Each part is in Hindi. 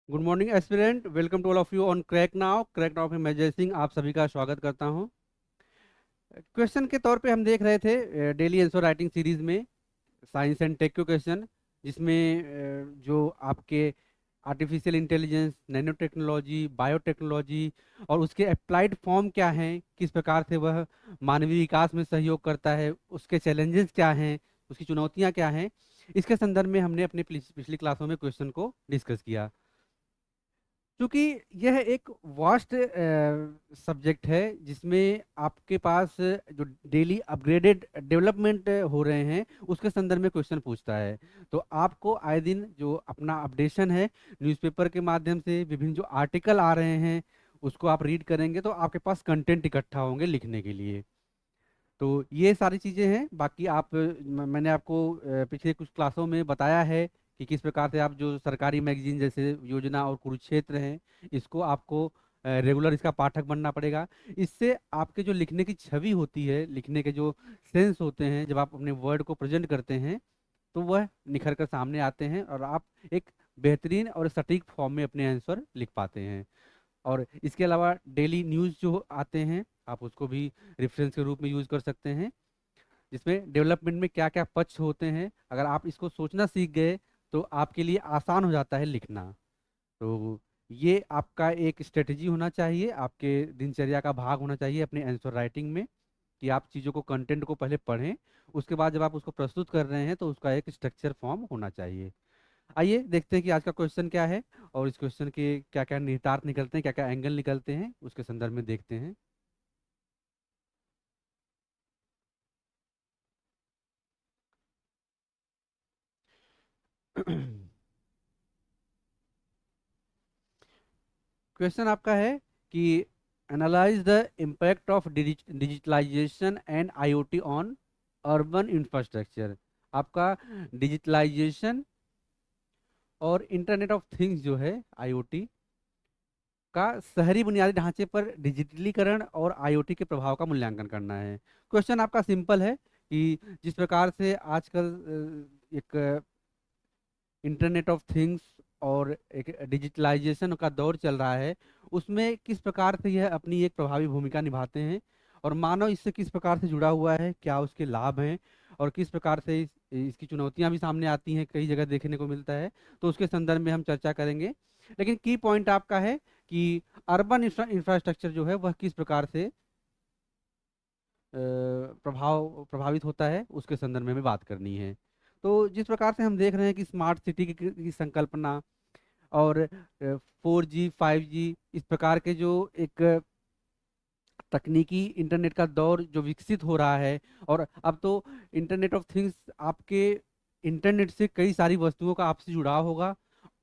Good morning aspirant, welcome to all of you on crack now में मैं जय सिंह आप सभी का स्वागत करता हूं। क्वेश्चन के तौर पे हम देख रहे थे डेली आंसर राइटिंग सीरीज में साइंस एंड टेक के क्वेश्चन, जिसमें जो आपके artificial intelligence, nano technology, biotechnology और उसके अप्लाइड फॉर्म क्या हैं, किस प्रकार से वह मानवीय विकास में सहयोग करता है, उसके चैलेंजेस क्या हैं, उसकी चुनौतियां क्या हैं, इसके संदर्भ में हमने अपने पिछली क्लासों में क्वेश्चन को डिस्कस किया। क्योंकि यह एक वास्ट सब्जेक्ट है जिसमें आपके पास जो डेली अपग्रेडेड डेवलपमेंट हो रहे हैं उसके संदर्भ में क्वेश्चन पूछता है। तो आपको आए दिन जो अपना अपडेशन है न्यूज़पेपर के माध्यम से, विभिन्न जो आर्टिकल आ रहे हैं उसको आप रीड करेंगे तो आपके पास कंटेंट इकट्ठा होंगे लिखने के लिए। तो ये सारी चीज़ें हैं। बाकी आप मैंने आपको पिछले कुछ क्लासों में बताया है कि किस प्रकार से आप जो सरकारी मैगजीन जैसे योजना और कुरुक्षेत्र हैं इसको आपको रेगुलर इसका पाठक बनना पड़ेगा। इससे आपके जो लिखने की छवि होती है, लिखने के जो सेंस होते हैं, जब आप अपने वर्ड को प्रेजेंट करते हैं तो वह निखर कर सामने आते हैं और आप एक बेहतरीन और सटीक फॉर्म में अपने आंसर लिख पाते हैं। और इसके अलावा डेली न्यूज़ जो आते हैं आप उसको भी रेफरेंस के रूप में यूज़ कर सकते हैं, जिसमें डेवलपमेंट में क्या क्या पक्ष होते हैं। अगर आप इसको सोचना सीख गए तो आपके लिए आसान हो जाता है लिखना। तो ये आपका एक स्ट्रेटजी होना चाहिए, आपके दिनचर्या का भाग होना चाहिए अपने आंसर राइटिंग में, कि आप चीज़ों को, कंटेंट को पहले पढ़ें, उसके बाद जब आप उसको प्रस्तुत कर रहे हैं तो उसका एक स्ट्रक्चर फॉर्म होना चाहिए। आइए देखते हैं कि आज का क्वेश्चन क्या है और इस क्वेश्चन के क्या क्या निहितार्थ निकलते हैं, क्या क्या एंगल निकलते हैं, उसके संदर्भ में देखते हैं। क्वेश्चन आपका है कि analyse the impact of digitalisation and IoT on urban infrastructure. आपका डिजिटलाइजेशन और इंटरनेट ऑफ थिंग्स जो है आईओटी का शहरी बुनियादी ढांचे पर डिजिटलीकरण और आईओटी के प्रभाव का मूल्यांकन करना है। क्वेश्चन आपका सिंपल है कि जिस प्रकार से आजकल एक इंटरनेट ऑफ थिंग्स और एक डिजिटलाइजेशन का दौर चल रहा है, उसमें किस प्रकार से यह अपनी एक प्रभावी भूमिका निभाते हैं और मानव इससे किस प्रकार से जुड़ा हुआ है, क्या उसके लाभ हैं और किस प्रकार से इसकी चुनौतियां भी सामने आती हैं, कई जगह देखने को मिलता है। तो उसके संदर्भ में हम चर्चा करेंगे। लेकिन की पॉइंट आपका है कि अर्बन इंफ्रास्ट्रक्चर जो है वह किस प्रकार से प्रभावित होता है, उसके संदर्भ में हमें बात करनी है। तो जिस प्रकार से हम देख रहे हैं कि स्मार्ट सिटी की संकल्पना और 4G 5G इस प्रकार के जो एक तकनीकी इंटरनेट का दौर जो विकसित हो रहा है, और अब तो इंटरनेट ऑफ थिंग्स आपके इंटरनेट से कई सारी वस्तुओं का आपसी जुड़ाव होगा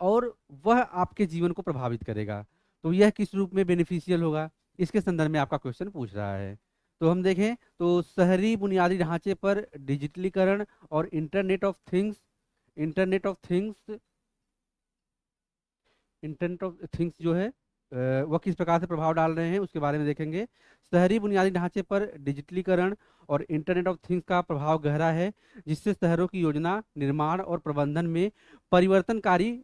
और वह आपके जीवन को प्रभावित करेगा। तो यह किस रूप में बेनिफिशियल होगा, इसके संदर्भ में आपका क्वेश्चन पूछ रहा है। तो हम देखें तो शहरी बुनियादी ढांचे पर डिजिटलीकरण और internet of things internet of things जो है वह किस प्रकार से प्रभाव डाल रहे हैं उसके बारे में देखेंगे। शहरी बुनियादी ढांचे पर डिजिटलीकरण और इंटरनेट ऑफ थिंग्स का प्रभाव गहरा है, जिससे शहरों की योजना, निर्माण और प्रबंधन में परिवर्तनकारी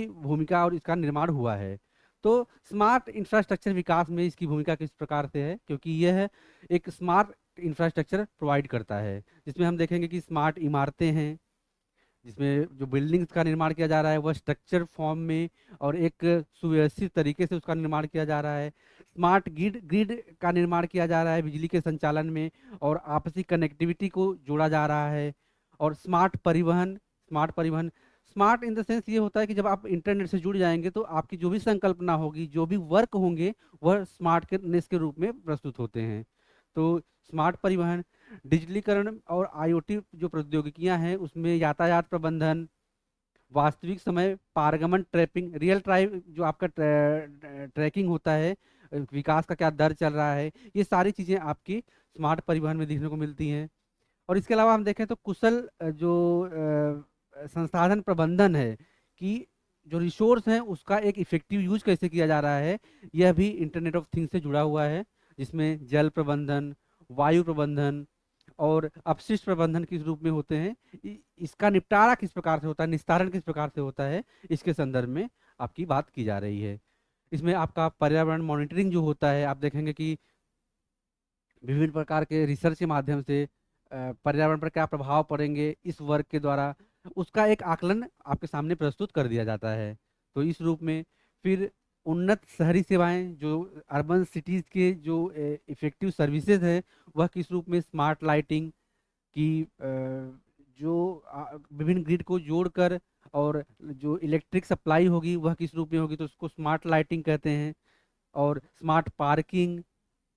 भूमिका और इसका निर्माण हुआ है। तो स्मार्ट इंफ्रास्ट्रक्चर विकास में इसकी भूमिका किस प्रकार से है, क्योंकि यह एक स्मार्ट इंफ्रास्ट्रक्चर प्रोवाइड करता है, जिसमें हम देखेंगे कि स्मार्ट इमारतें हैं, जिसमें जो बिल्डिंग्स का निर्माण किया जा रहा है वह स्ट्रक्चर फॉर्म में और एक सुव्यवस्थित तरीके से उसका निर्माण किया जा रहा है। स्मार्ट ग्रिड ग्रिड का निर्माण किया जा रहा है बिजली के संचालन में, और आपसी कनेक्टिविटी को जोड़ा जा रहा है। और स्मार्ट परिवहन स्मार्ट इन द सेंस ये होता है कि जब आप इंटरनेट से जुड़ जाएंगे तो आपकी जो भी संकल्पना होगी, जो भी वर्क होंगे, वह स्मार्टनेस के रूप में प्रस्तुत होते हैं। तो स्मार्ट परिवहन, डिजिटलीकरण और आईओटी जो प्रौद्योगिकियां हैं उसमें यातायात प्रबंधन, वास्तविक समय पारगमन ट्रैपिंग, रियल टाइम जो आपका ट्रैकिंग होता है, विकास का क्या दर चल रहा है, ये सारी चीज़ें आपकी स्मार्ट परिवहन में देखने को मिलती हैं। और इसके अलावा हम देखें तो कुशल जो संसाधन प्रबंधन है, कि जो रिसोर्स हैं उसका एक इफेक्टिव यूज कैसे किया जा रहा है, यह भी इंटरनेट ऑफ थिंग्स से जुड़ा हुआ है, जिसमें जल प्रबंधन, वायु प्रबंधन, और अपशिष्ट प्रबंधन किस रूप में होते हैं, इसका निपटारा किस प्रकार से होता है, निस्तारण किस प्रकार से होता है, इसके संदर्भ में आपकी बात की जा रही है। इसमें आपका पर्यावरण मॉनिटरिंग जो होता है, आप देखेंगे कि विभिन्न प्रकार के रिसर्च के माध्यम से पर्यावरण पर क्या प्रभाव पड़ेंगे इस वर्क के द्वारा, उसका एक आकलन आपके सामने प्रस्तुत कर दिया जाता है। तो इस रूप में फिर उन्नत शहरी सेवाएं, जो अर्बन सिटीज के जो इफेक्टिव सर्विसेज है, वह किस रूप में स्मार्ट लाइटिंग की जो विभिन्न ग्रिड को जोड़कर और जो इलेक्ट्रिक सप्लाई होगी वह किस रूप में होगी, तो उसको स्मार्ट लाइटिंग कहते हैं। और स्मार्ट पार्किंग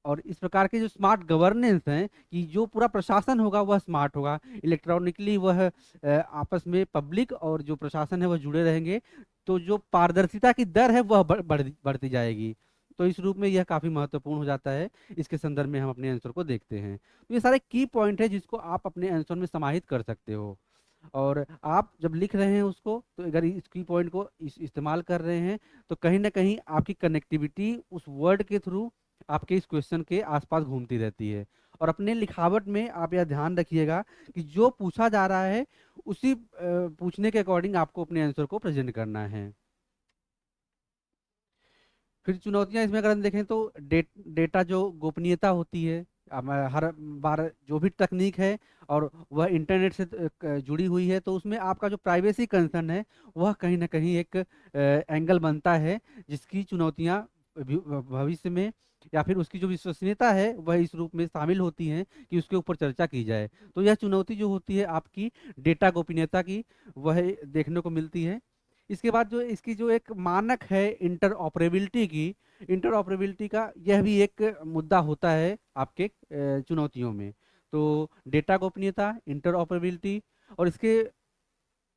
और इस प्रकार के जो स्मार्ट गवर्नेंस हैं, कि जो पूरा प्रशासन होगा वह स्मार्ट होगा, इलेक्ट्रॉनिकली वह आपस में पब्लिक और जो प्रशासन है वह जुड़े रहेंगे, तो जो पारदर्शिता की दर है वह बढ़ती जाएगी। तो इस रूप में यह काफ़ी महत्वपूर्ण हो जाता है। इसके संदर्भ में हम अपने आंसर को देखते हैं। तो ये सारे की पॉइंट है जिसको आप अपने आंसर में समाहित कर सकते हो। और आप जब लिख रहे हैं उसको, तो अगर इस की पॉइंट को इस्तेमाल कर रहे हैं, तो कहीं ना कहीं आपकी कनेक्टिविटी उस वर्ड के थ्रू आपके इस क्वेश्चन के आसपास घूमती रहती है। और अपने लिखावट में आप यह ध्यान रखिएगा कि जो पूछा जा रहा है उसी पूछने के अकॉर्डिंग आपको अपने आंसर को प्रेजेंट करना है। फिर चुनौतियां इसमें अगर हम देखें तो डेटा जो गोपनीयता होती है, हर बार जो भी तकनीक है और वह इंटरनेट से जुड़ी हुई है, तो उसमें आपका जो प्राइवेसी कंसर्न है वह कहीं ना कहीं एक एंगल बनता है, जिसकी चुनौतियां भविष्य में या फिर उसकी जो विश्वसनीयता है वह इस रूप में शामिल होती हैं कि उसके ऊपर चर्चा की जाए। तो यह चुनौती जो होती है आपकी डेटा गोपनीयता की, वह देखने को मिलती है। इसके बाद जो इसकी जो एक मानक है इंटरऑपरेबिलिटी की, इंटरऑपरेबिलिटी का यह भी एक मुद्दा होता है आपके चुनौतियों में। तो डेटा गोपनीयता, इंटरऑपरेबिलिटी, और इसके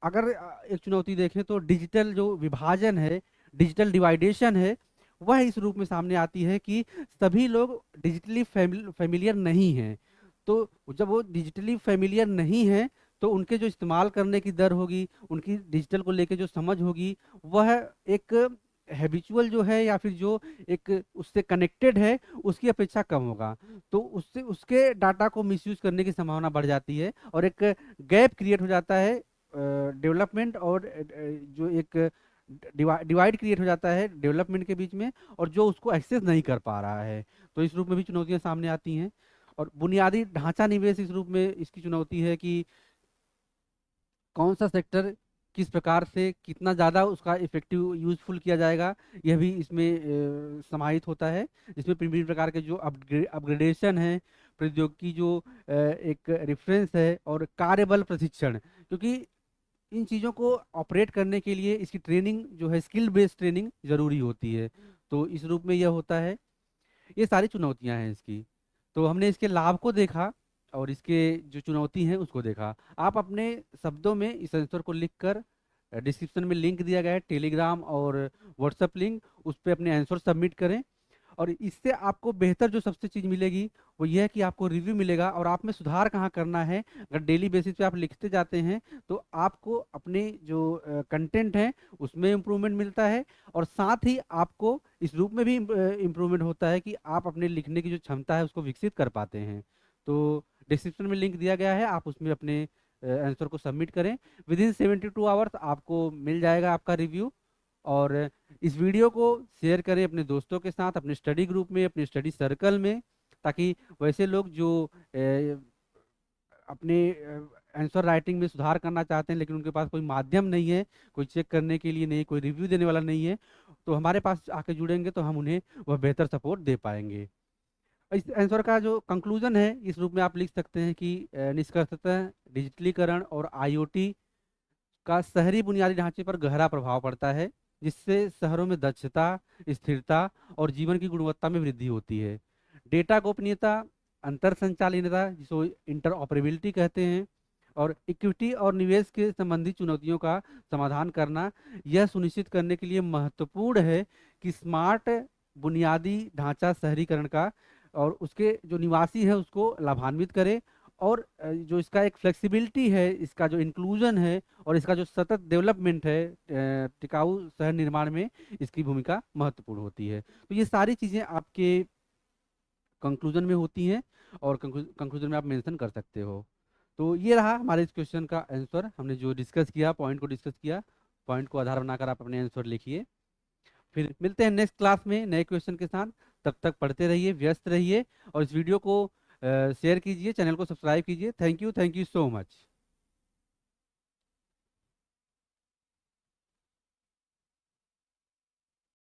अगर एक चुनौती देखें तो डिजिटल जो विभाजन है, डिजिटल डिवाइडेशन है, वह इस रूप में सामने आती है कि सभी लोग डिजिटली फेमिलियर नहीं हैं। तो जब वो डिजिटली फेमिलियर नहीं है, तो उनके जो इस्तेमाल करने की दर होगी, उनकी डिजिटल को लेके जो समझ होगी, वह एक हैबिचुअल जो है या फिर जो एक उससे कनेक्टेड है उसकी अपेक्षा कम होगा। तो उससे उसके डाटा को मिसयूज करने की संभावना बढ़ जाती है और एक गैप क्रिएट हो जाता है डेवलपमेंट और जो एक डिवाइड क्रिएट हो जाता है डेवलपमेंट के बीच में, और जो उसको एक्सेस नहीं कर पा रहा है। तो इस रूप में भी चुनौतियां सामने आती हैं। और बुनियादी ढांचा निवेश इस रूप में इसकी चुनौती है कि कौन सा सेक्टर किस प्रकार से कितना ज़्यादा उसका इफेक्टिव यूजफुल किया जाएगा, यह भी इसमें समाहित होता है। जिसमें विभिन्न प्रकार के जो अपग्रेडेशन है, प्रौद्योगिकी जो एक रेफरेंस है, और कार्यबल प्रशिक्षण, क्योंकि इन चीज़ों को ऑपरेट करने के लिए इसकी ट्रेनिंग जो है स्किल बेस्ड ट्रेनिंग जरूरी होती है। तो इस रूप में यह होता है। ये सारी चुनौतियां हैं इसकी। तो हमने इसके लाभ को देखा और इसके जो चुनौती है उसको देखा। आप अपने शब्दों में इस आंसर को लिखकर, डिस्क्रिप्शन में लिंक दिया गया है टेलीग्राम और व्हाट्सएप लिंक, उस पर अपने आंसर सबमिट करें। और इससे आपको बेहतर जो सबसे चीज़ मिलेगी वो ये है कि आपको रिव्यू मिलेगा और आप में सुधार कहाँ करना है। अगर डेली बेसिस पे आप लिखते जाते हैं तो आपको अपने जो कंटेंट है उसमें इम्प्रूवमेंट मिलता है, और साथ ही आपको इस रूप में भी इम्प्रूवमेंट होता है कि आप अपने लिखने की जो क्षमता है उसको विकसित कर पाते हैं। तो डिस्क्रिप्शन में लिंक दिया गया है, आप उसमें अपने आंसर को सबमिट करें। विद इन 72 आवर्स आपको मिल जाएगा आपका रिव्यू। और इस वीडियो को शेयर करें अपने दोस्तों के साथ, अपने स्टडी ग्रुप में, अपने स्टडी सर्कल में, ताकि वैसे लोग जो अपने आंसर राइटिंग में सुधार करना चाहते हैं लेकिन उनके पास कोई माध्यम नहीं है, कोई चेक करने के लिए नहीं, कोई रिव्यू देने वाला नहीं है, तो हमारे पास आके जुड़ेंगे तो हम उन्हें वह बेहतर सपोर्ट दे पाएंगे। इस आंसर का जो कंक्लूजन है इस रूप में आप लिख सकते हैं कि निष्कर्षतः डिजिटलीकरण और आईओटी का शहरी बुनियादी ढांचे पर गहरा प्रभाव पड़ता है, जिससे शहरों में दक्षता, स्थिरता और जीवन की गुणवत्ता में वृद्धि होती है। डेटा गोपनीयता, अंतर संचालिनता जिसको इंटरऑपरेबिलिटी कहते हैं, और इक्विटी और निवेश के संबंधी चुनौतियों का समाधान करना, यह सुनिश्चित करने के लिए महत्वपूर्ण है कि स्मार्ट बुनियादी ढांचा शहरीकरण का और उसके जो निवासी है उसको लाभान्वित करे, और जो इसका एक फ्लेक्सिबिलिटी है, इसका जो इंक्लूजन है और इसका जो सतत डेवलपमेंट है टिकाऊ शहर निर्माण में, इसकी भूमिका महत्वपूर्ण होती है। तो ये सारी चीज़ें आपके कंक्लूजन में होती हैं। और कंक्लूजन में आप मेंशन कर सकते हो। तो ये रहा हमारे इस क्वेश्चन का आंसर, हमने जो डिस्कस किया, पॉइंट को डिस्कस किया। पॉइंट को आधार बनाकर आप अपने आंसर लिखिए। फिर मिलते हैं नेक्स्ट क्लास में नए क्वेश्चन के साथ। तब तक पढ़ते रहिए, व्यस्त रहिए, और इस वीडियो को शेयर कीजिए, चैनल को सब्सक्राइब कीजिए। Thank you so much.